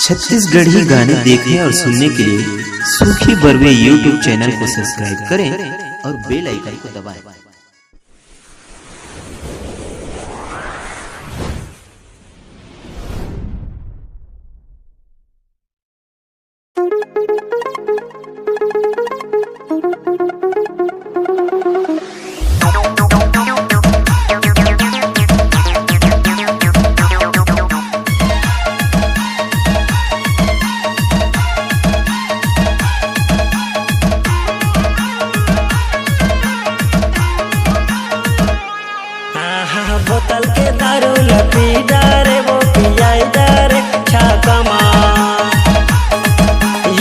छत्तीसगढ़ी गाने देखने और सुनने के लिए सूखी बरवे यूट्यूब चैनल को सब्सक्राइब करें और बेल आइकन को दबाएं। बोतल के दारू लपी डारे वो पियाई डारे छाकमा।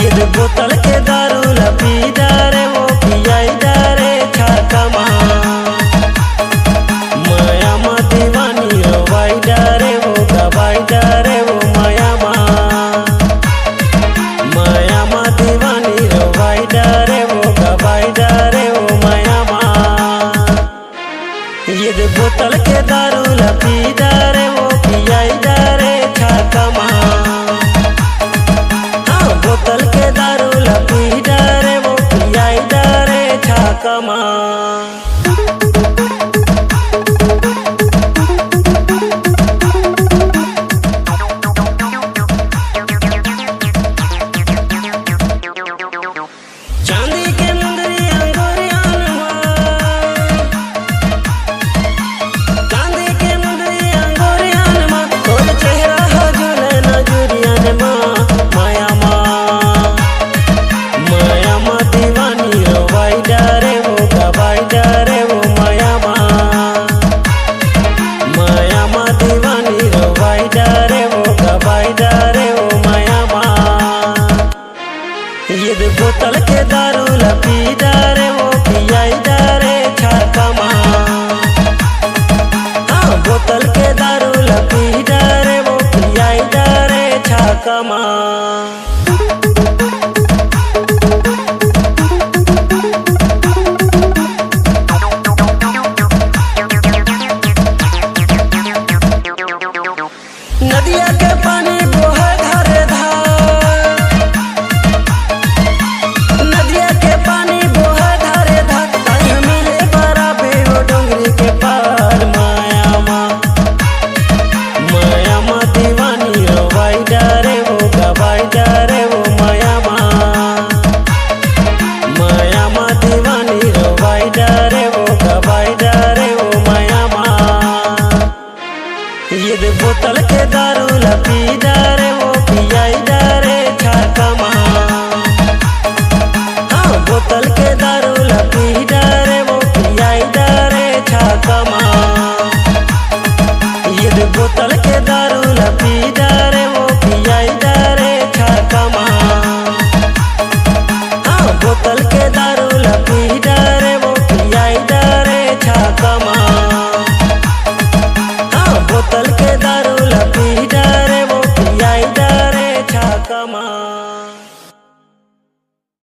ये बोतल के दारू लपी डारे वो पियाई डारे छाकमा। माया मा दीवानी रोवाई डारे वो गवाई डारे वो माया मा दीवानी रोवाई डारे वो गवाई डारे वो माया मा। ये बोतल के दारू लपी डारे वो पियाई डारे छाकमा। हाँ, बोतल के दारू लपी डारे वो पियाई डारे छाकमा। चांदी के मुंदरी अंगूरियान बोतल के दारू लपी डारे वो पियाई डारे छाकमा। हाँ, बोतल के दारू लपी डारे वो पियाई डारे छाकमा।